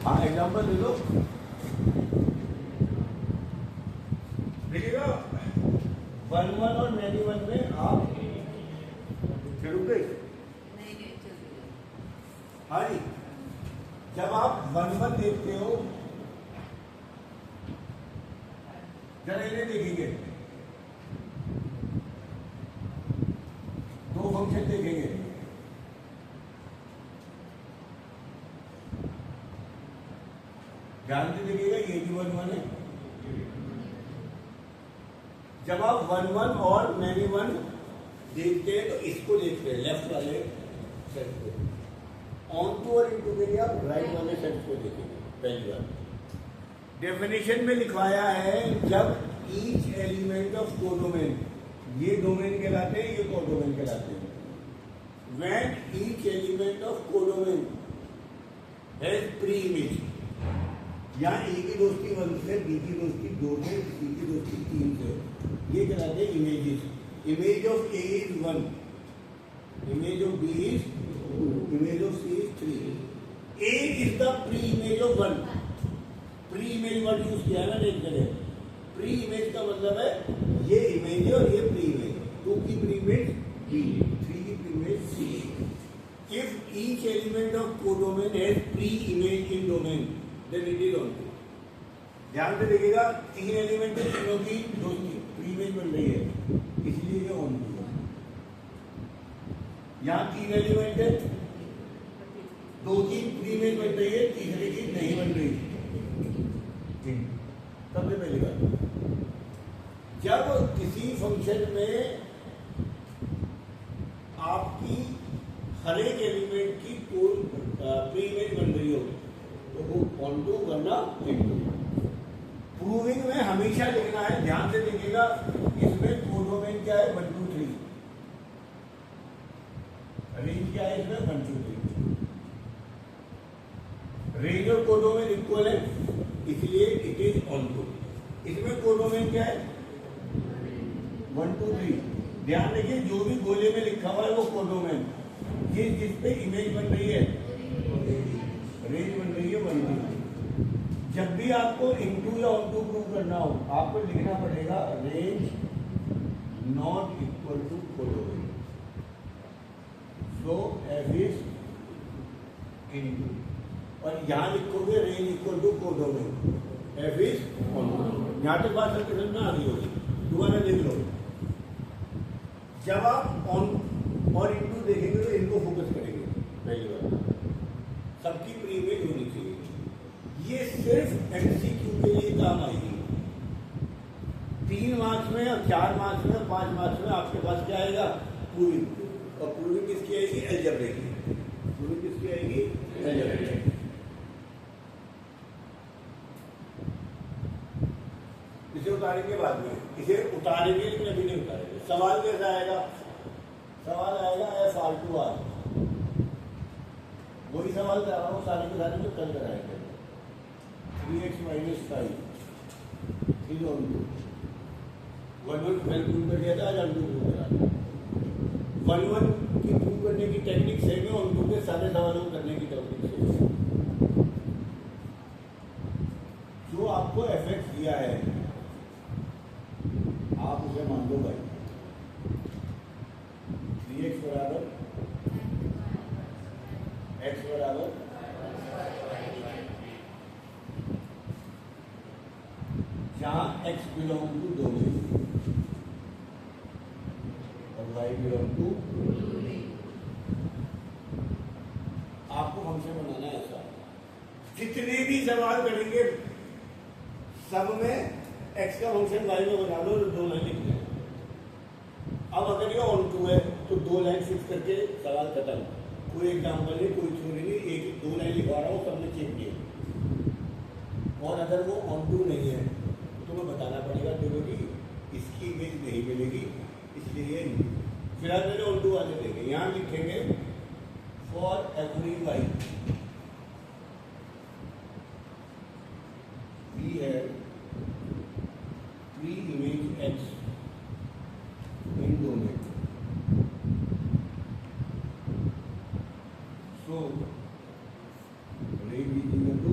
हाँ एग्जाम्पल दे दो। देखिएगा 1 1 और मैनी 1 में आप रुक गए। हाँ जी, जब आप 1 1 देखते हो, जरा इन्हें देखेंगे, दो फंक्शन देखेंगे। ध्यान से देखिएगा, ये भी 1 1 है। जब आप 1 1 और मैनी 1 देखते हैं तो इसको देखते हैं, लेफ्ट वाले सेट को। ऑन टू और इनटू के लिए आप राइट वाले सेट को देखेंगे। पहली बार डेफिनेशन में लिखवाया है, जब ईच एलिमेंट ऑफ कोडोमेन, ये डोमेन कहलाते हैं, ये कोडोमेन कहलाते हैं। When each element of codomain has pre image, यहाँ ए की दोस्ती 1 से, बी की दोस्ती 2 से, सी की दोस्ती 3 से, ये कहलाते हैं images. Image of A is 1, image of B is 2, image of C is 3। A is the pre image of 1। Pre image word use किया है ना एक जगह। प्री इमेज का मतलब है ये इमेज है और ये प्री इमेज। 2 की प्री इमेज बी, 3 की pre image C. If each element of codomain has pre image in domain, then it is onto. ध्यान से देखिएगा, 3 एलिमेंट है, तीनों की दोस्ती प्री इमेज बन रही है, इसलिए ये ऑन टू है। यहाँ 3 एलिमेंट है, 2 की प्री इमेज बन रही है, तीसरे की नहीं बन रही। सबसे पहली बात, जब किसी फंक्शन में आपकी हर एक एलिमेंट की कोई प्री इमेज बन रही हो तो वो ऑन टू वरना इनटू। प्रूविंग में हमेशा लिखना है, ध्यान से देखिएगा, इसमें कोडोमेन क्या है 1 2 3, रेंज क्या है इसमें 1 2 3। रेंज और कोडोमेन इक्वल है, इसलिए इट इज ऑन टू। इसमें कोडोमेन क्या है 1 2 3। ध्यान रखिए, जो भी गोले में लिखा हुआ है वो कोडोमेन, जिस पे इमेज बन रही है, रेंज बन रही है 1 2। जब भी आपको इनटू या ऑन टू प्रूव करना हो, आपको लिखना पड़ेगा range not equal to codomain, so f is into. और यहां लिखोगे range equal to codomain, f is onto. यहां तक बात सबके समझ में आ रही होगी। दोबारा देख लो, जब आप ऑन और इनटू देखेंगे तो इनको फोकस करेंगे। पहली बार, सबकी प्री इमेज होनी चाहिए। ये सिर्फ एमसीक्यू के लिए काम आएगी। 3 मार्क्स में और 4 मार्क्स में और 5 मार्क्स में आपके पास क्या आएगा, प्रूविंग। और प्रूविंग किसकी आएगी, अलजेब्रा की। प्रूविंग किसकी आएगी, अलजेब्रा की। इसे उतारेंगे बाद में, इसे उतारेंगे लेकिन अभी नहीं उतारेंगे। सवाल कैसा आएगा, सवाल आएगा FR2R। वही सवाल कर रहा हूँ, सारे के सारे जो कल कराएंगे। 3x - 5 is on to. 1 1 कल प्रूव कर दिया था, आज ऑन टू प्रूव करा। 1 1 की प्रूव करने की टेक्निक सेम है, ऑन टू के सारे सवालों को करने की टेक्निक सेम है। जो आपको एफएक्स दिया है आप उसे मान लो भाई। 3x बराबर x बराबर जहां x बिलोंग टू डोमेन और y बिलोंग टू, आपको फंक्शन बनाना है ऐसा। जितने भी सवाल करेंगे सब में x का फंक्शन y में बना लो, 2 लाइन लिख दें। अब अगर ये ऑन टू है तो 2 लाइन फिक्स करके सवाल खत्म। कोई एग्जाम्पल नहीं, कोई थ्योरी नहीं, 1 2 लाइन लिखवा रहा हूँ, सबने चेक किया। और अगर वो ऑन टू नहीं है तो तुम्हें बताना पड़ेगा देखो कि इसकी इमेज नहीं मिलेगी, इसलिए फिलहाल मेरे ऑन टू वाले देंगे। यहाँ लिखेंगे for every y we have pre image x in domain, so range is equal to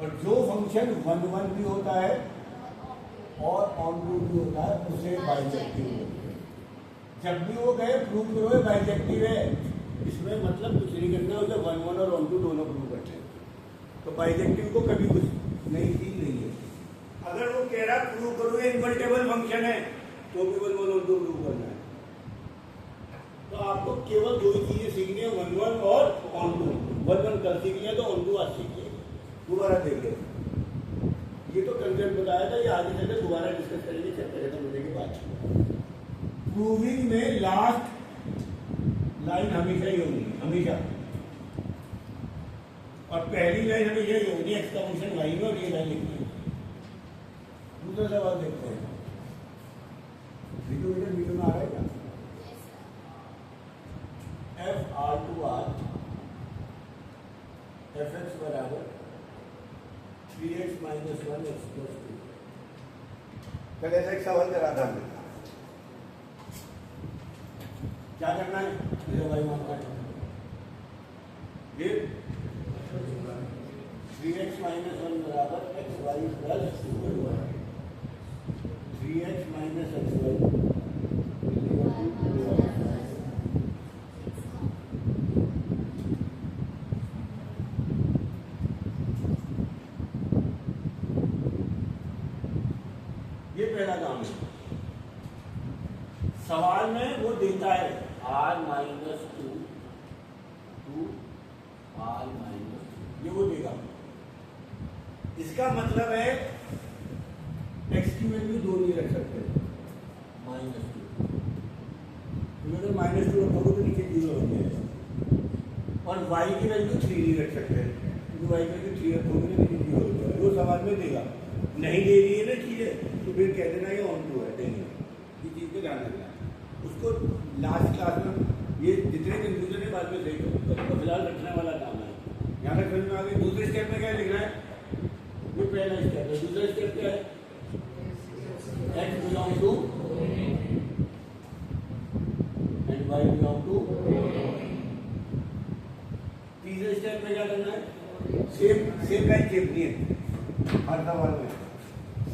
और जो फंक्शन 1 1 भी होता है और ऑन टू भी होता है उसे बाइजेक्टिव बोलते हैं। जब भी वो कहे प्रूव करो बाइजेक्टिव है, इसमें मतलब कुछ नहीं करना, उसे 1 1 और ऑन टू दोनों प्रूव करते हैं। तो बाइजेक्टिव को कभी कुछ नई चीज नहीं है। अगर वो कह रहा प्रूव करो इनवर्टेबल फंक्शन है तो भी 1 1 ऑन टू प्रूव करना है। तो आपको केवल दो ही चीजें सीखनी है, 1 1 और ऑन टू। 1 1 कल सीख लिया तो ऑन टू आज सीख लिया, दोबारा देख लो। ये तो कंसेप्ट बताया था, ये आगे चलकर दोबारा डिस्कस करेंगे चैप्टर खत्म होने के बाद। प्रूविंग में लास्ट लाइन हमेशा ही होगी, हमेशा, और पहली लाइन हमेशा ही होगी एक्स का फंक्शन वाई में, और ये लाइन लिखनी है। दूसरा सवाल देखते हैं, वीडियो में आ रहा है क्या? F R to R f x बराबर 3x - 1 x + 2। कल ऐसा एक सवाल करा था हमने, क्या करना है? इसे वाई मान करना है, ये 3x - 1 बराबर xy + 2। 3x - xy पहला काम है। सवाल में वो देता है r - 2 to r - 2, ये वो देगा। इसका मतलब है x की वैल्यू 2 नहीं रख सकते, -2, तो -2 रखोगे तो नीचे 0 हो जाएगा। और y की वैल्यू 3 नहीं रख सकते, क्योंकि y की वैल्यू 3 रखोगे तो नीचे 0 हो जाएगा। वो सवाल में देगा, नहीं दे रही है ना चीजें तो फिर कह देना ये ऑन टू है, देंगे। ये चीज पे ध्यान रखना है। उसको लास्ट क्लास में ये जितने कंफ्यूजन है बाद में देख लो, तो फिलहाल रखने वाला काम है। यहाँ तक समझ में आ गई। दूसरे स्टेप में क्या लिखना है? ये पहला स्टेप है। दूसरा स्टेप क्या है? x belong to and y belong to. तीसरे स्टेप में क्या करना है? सेम लाइन चेपनी है हर सवाल में।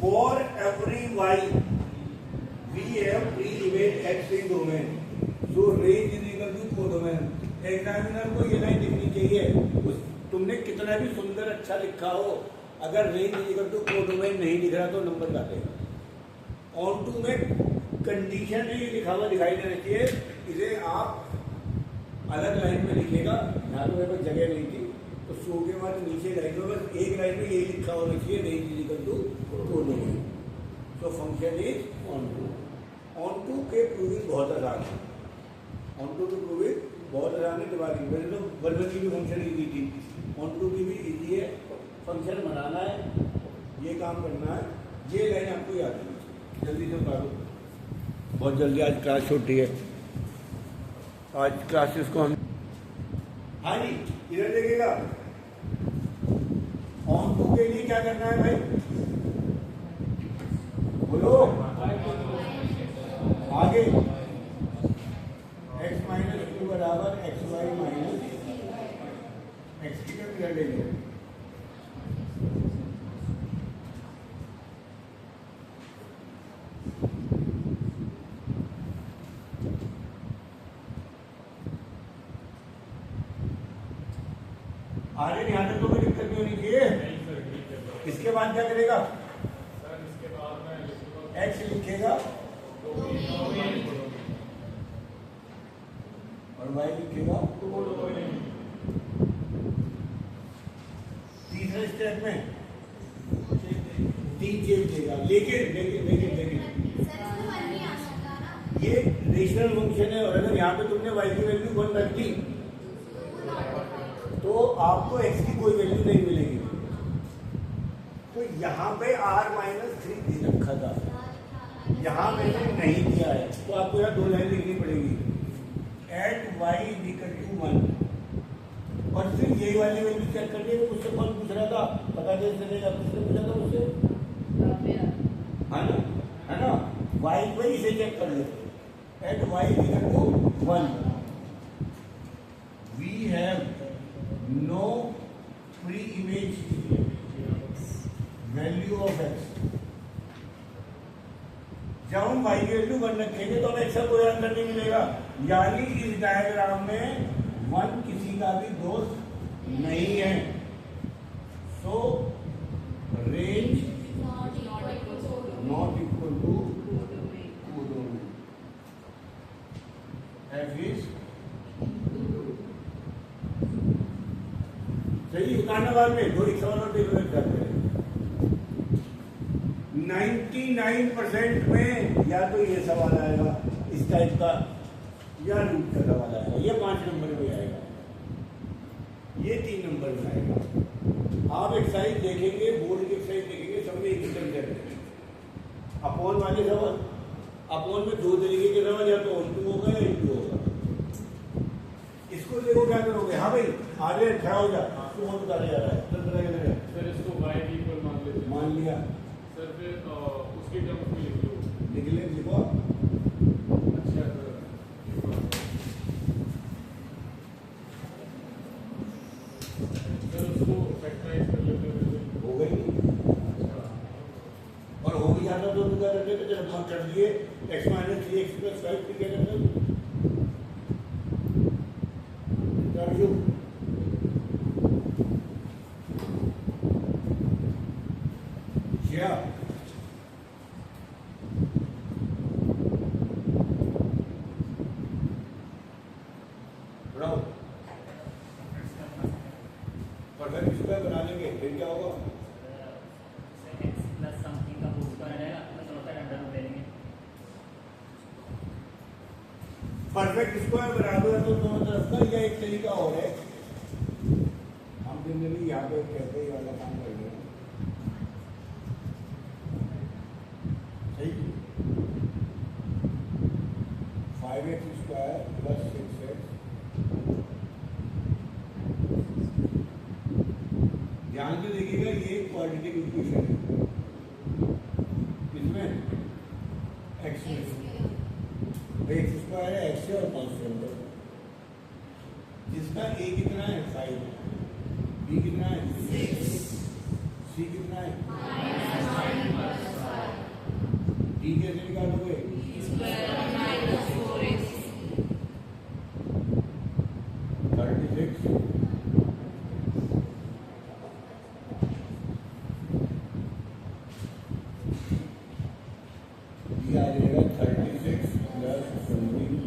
For every y, we have pre-image x in domain. So range is equal to codomain. Examiner को ये लाइन लिखनी चाहिए। तुमने कितना भी सुंदर अच्छा लिखा हो, अगर range is equal to codomain नहीं लिख रहा तो नंबर काटेगा। ऑन टू में कंडीशन ही लिखा हुआ दिखाई देना चाहिए, इसे आप अलग लाइन में लिखेगा। यहाँ तो मेरे पास जगह नहीं थी, तो शो के बाद नीचे लाइन में बस एक लाइन में यही लिखा होना चाहिए, range is equal to codomain. तो function is onto. Onto के प्रूविंग बहुत आसान है, ऑन टू की प्रूविंग बहुत आसान है। दिमाग की वैसे तो 1 1 की भी फंक्शन इजी थी, ऑन टू की भी इजी है। फंक्शन बनाना है, ये काम करना है, ये लाइन आपको याद रखनी चाहिए। जल्दी से उतारो, बहुत जल्दी। आज क्लास छुट्टी है, आज क्लासेस को हम, हाँ जी इधर देखिएगा। ऑन टू के लिए क्या करना है भाई, बोलो आगे। x - 2 बराबर xy - x की क्या लेंगे? आगे ध्यान रखो, कोई दिक्कत नहीं होनी चाहिए। इसके बाद क्या करेगा? x लिखेगा और y लिखेगा। तीसरे स्टेप में 3 चेंज देगा। लेकिन ये रेशनल फंक्शन है, और अगर यहाँ पे तुमने y की वैल्यू 1 रख दी तो आपको x की कोई वैल्यू नहीं मिलेगी। तो यहाँ पे r - 3 दे रखा था, यहाँ मैंने नहीं दिया है, तो आपको यहाँ 2 लाइन लिखनी पड़ेगी। एट y = 1, और फिर यही वाली वैल्यू चेक करनी है। मुझसे कौन पूछ रहा था, पता कैसे चलेगा? किसने पूछा था मुझसे? है ना? y को इसे चेक कर लेते। At y = 1, we have no pre-image हम y की वैल्यू 1 रखेंगे तो हमें x का कोई आंसर नहीं मिलेगा, यानी इस डायग्राम में 1 किसी का भी दोस्त नहीं है। So range not equal to f is सही। उतारने वाले में दो सवाल और डिफरेंस करते हैं। 99% में या तो ये सवाल आएगा इस टाइप का, या रूट का सवाल आएगा, ये 5 नंबर में आएगा, ये 3 नंबर में आएगा। आप एक्सरसाइज देखेंगे, बोर्ड की एक्सरसाइज देखेंगे, सब में एक ही कंसेप्ट है। अपॉन वाले सवाल, अपॉन में 2 तरीके के सवाल, या तो ऑन-टू होगा या इन-टू होगा। इसको देखो क्या करोगे, हाँ भाई आगे खड़ा हो जा, तो वो बता जा रहा है सर इसको y इक्वल मान लेते हैं। मान लिया सर फिर उसके टर्म्स में लिख लो। लिख ले, लिखो। अच्छा सर उसको फैक्टराइज कर लेते हैं। हो गई, और हो भी जाता तो क्या करते थे, जब हम कर दिए x माइनस 3x प्लस 5 फिर क्या करते थे, क्या परफेक्ट स्क्वायर बना लेंगे, फिर क्या होगा, परफेक्ट स्क्वायर बराबर है तो दोनों तरफ का, या एक तरीका और है, हम जनरली यहाँ पे कहते ही वाला काम कर रहे हैं। सही, 5x स्क्वायर प्लस 6x, ध्यान से देखिएगा ये क्वाड्रेटिक इक्वेशन है, इसमें x में x स्क्वायर है, x और कॉन्स्टेंट है, जिसका a कितना है 5, b कितना है 6, c कितना है d कैसे निकालोगे, ये आ जाएगा 36 प्लस 20,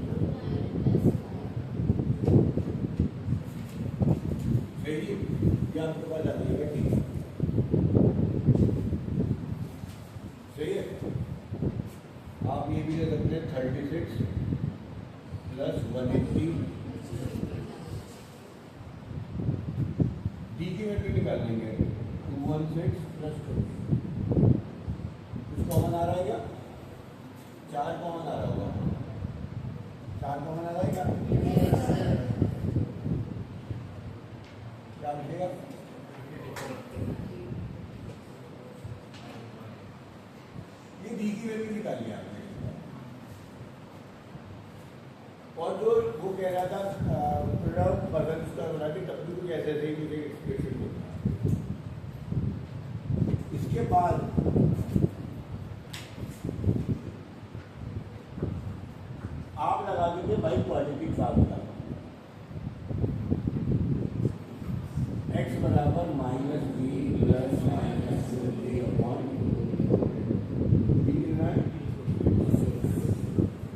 सही, ये आपके पास आ जाएगा, ठीक सही है। आप ये भी ले सकते हैं 36 प्लस 180, डी की वैल्यू निकाल लेंगे 216 प्लस 20, कुछ कॉमन आ रहा है क्या, 4 कॉमन आ रहा होगा, 4 कॉमन आ रहा है क्या, क्या लिखेगा, ये डी की वैल्यू निकालिए आपने। और जो वो कह रहा था प्रोडक्ट परफेक्ट स्क्वायर बना के डब्ल्यू को कैसे थे मुझे एक्सप्रेशन होता, इसके बाद आप लगा दीजिए भाई क्वाड्रेटिक फार्मूला, x बराबर minus b plus minus b upon b कितना है,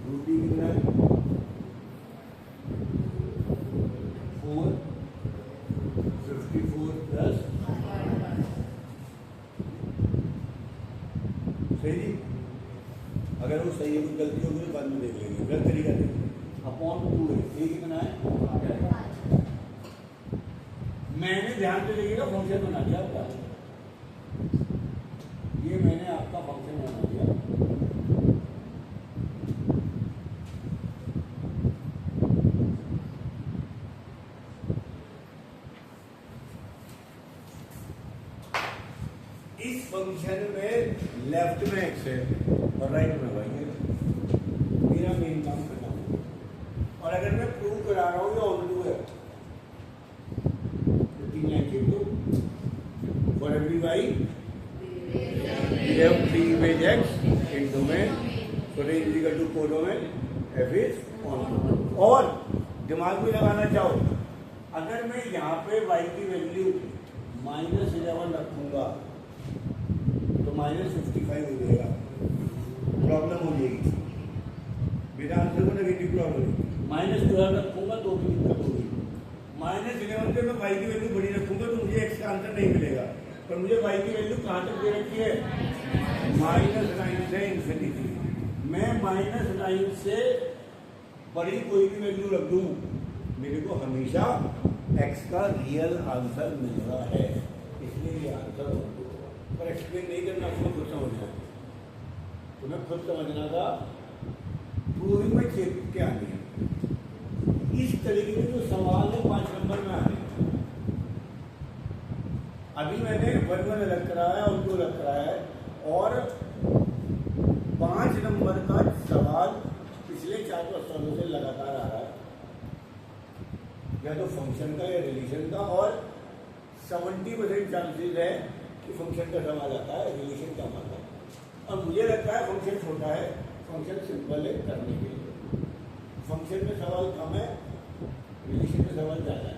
रूट बी कितना है 454 प्लस, सही। अगर वो सही है कुछ गलती होगी तो बाद में देख लेंगे, गलत तरीका देखिए, अपॉन 2 है, ये कितना है, मैंने ध्यान से देखिएगा फंक्शन बना दिया आपका, ये मैंने आपका फंक्शन बना दिया, इस फंक्शन में लेफ्ट में x है और राइट में y है, मेरा मेन काम खत्म हो। और अगर मैं प्रूव करा रहा हूँ ये ऑन टू है तो 3 लाइन लिख दो, for every y we have 3 image x into में तो range equal to codomain f is on. और दिमाग में लगाना चाहो, अगर मैं यहाँ पे y की वैल्यू -11 रखूंगा तो -55 हो जाएगा, प्रॉब्लम हो जाएगी, मेरा आंसर को नेगेटिव प्रॉब्लम है। -12 रखूंगा तो भी दिक्कत होगी। -11 पे मैं y की वैल्यू बड़ी रखूंगा तो मुझे x का आंसर नहीं मिलेगा, पर मुझे y की वैल्यू कहाँ तक दे रखी है, -9 से इन्फिनिटी। मैं -9 से बड़ी कोई भी वैल्यू रख दूं, मेरे को हमेशा x का रियल आंसर मिल रहा है, इसलिए ये आंसर होगा। पर एक्सप्लेन नहीं करना, आपको खुद समझना, तुम्हें खुद समझना था, प्रूविंग में चेक के आनी है। इस तरीके के जो सवाल है 5 नंबर में आने हैं। अभी मैंने 1 1 अलग कराया और 2 अलग कराया है, और 5 नंबर का सवाल पिछले 4-5 सालों से लगातार आ रहा है, या तो फंक्शन का या रिलेशन का, और 70% चांसेस है कि फंक्शन का सवाल आता है, रिलेशन का आता है। और मुझे लगता है फंक्शन छोटा है, फंक्शन सिंपल है करने के लिए, फंक्शन में सवाल कम है, रिलेशन में सवाल ज़्यादा है।